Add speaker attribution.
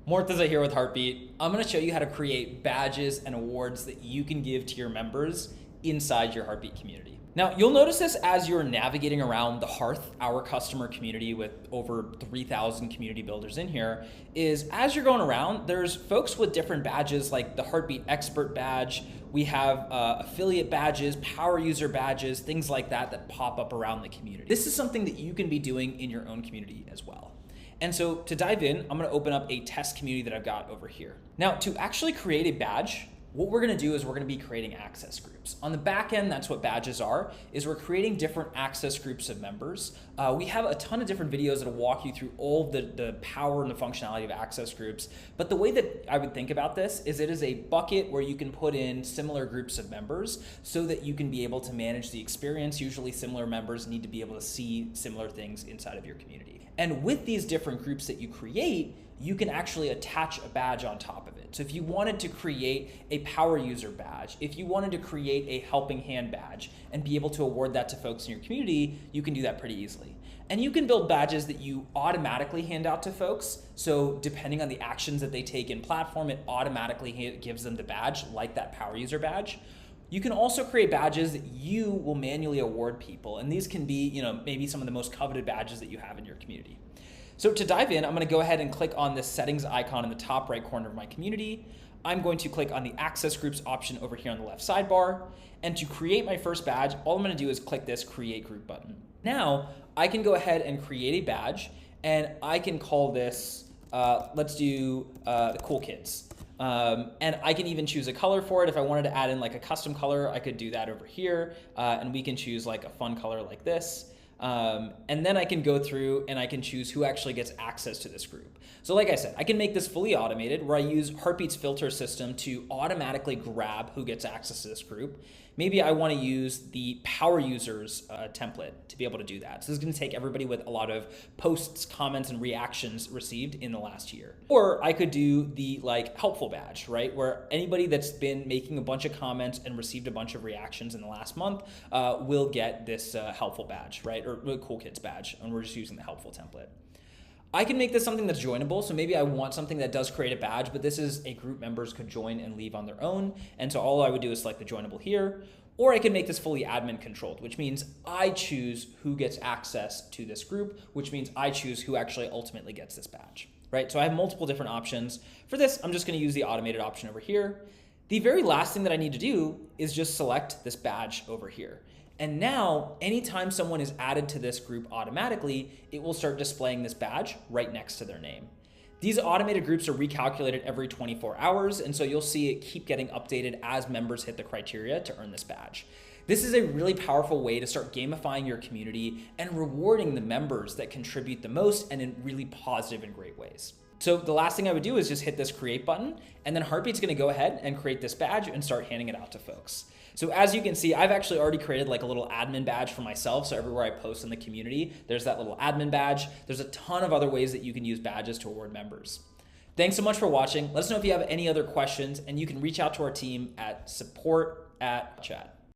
Speaker 1: Mortaza here with Heartbeat. I'm going to show you how to create badges and awards that you can give to your members inside your Heartbeat community. Now, you'll notice this as you're navigating around the Hearth, our customer community with over 3,000 community builders in here, is as you're going around, there's folks with different badges like the Heartbeat Expert badge. We have affiliate badges, power user badges, things like that pop up around the community. This is something that you can be doing in your own community as well. And so to dive in, I'm gonna open up a test community that I've got over here. Now, to actually create a badge, what we're gonna do is we're gonna be creating access groups. On the back end, that's what badges are, is we're creating different access groups of members. We have a ton of different videos that'll walk you through all the power and the functionality of access groups. But the way that I would think about this is it is a bucket where you can put in similar groups of members so that you can be able to manage the experience. Usually similar members need to be able to see similar things inside of your community. And with these different groups that you create, you can actually attach a badge on top of it. So if you wanted to create a power user badge, if you wanted to create a helping hand badge and be able to award that to folks in your community, you can do that pretty easily. And you can build badges that you automatically hand out to folks. So depending on the actions that they take in platform, it automatically gives them the badge, like that power user badge. You can also create badges that you will manually award people. And these can be, maybe some of the most coveted badges that you have in your community. So to dive in, I'm gonna go ahead and click on this settings icon in the top right corner of my community. I'm going to click on the access groups option over here on the left sidebar. And to create my first badge, all I'm gonna do is click this create group button. Now, I can go ahead and create a badge and I can call this, let's do the cool kids. And I can even choose a color for it. If I wanted to add in like a custom color, I could do that over here. And we can choose like a fun color like this. And then I can go through and I can choose who actually gets access to this group. So like I said, I can make this fully automated where I use Heartbeat's filter system to automatically grab who gets access to this group. Maybe I want to use the power users template to be able to do that. So this is going to take everybody with a lot of posts, comments, and reactions received in the last year. Or I could do the helpful badge, right? Where anybody that's been making a bunch of comments and received a bunch of reactions in the last month will get this helpful badge, right? Or cool kids badge, and we're just using the helpful template. I can make this something that's joinable. So maybe I want something that does create a badge, but this is a group members could join and leave on their own. And so all I would do is select the joinable here, or I can make this fully admin controlled, which means I choose who gets access to this group, which means I choose who actually ultimately gets this badge, right? So I have multiple different options. For this, I'm just gonna use the automated option over here. The very last thing that I need to do is just select this badge over here. And now, anytime someone is added to this group automatically, it will start displaying this badge right next to their name. These automated groups are recalculated every 24 hours, and so you'll see it keep getting updated as members hit the criteria to earn this badge. This is a really powerful way to start gamifying your community and rewarding the members that contribute the most and in really positive and great ways. So the last thing I would do is just hit this create button, and then Heartbeat's gonna go ahead and create this badge and start handing it out to folks. So as you can see, I've actually already created like a little admin badge for myself. So everywhere I post in the community, there's that little admin badge. There's a ton of other ways that you can use badges to award members. Thanks so much for watching. Let us know if you have any other questions, and you can reach out to our team at support@chat.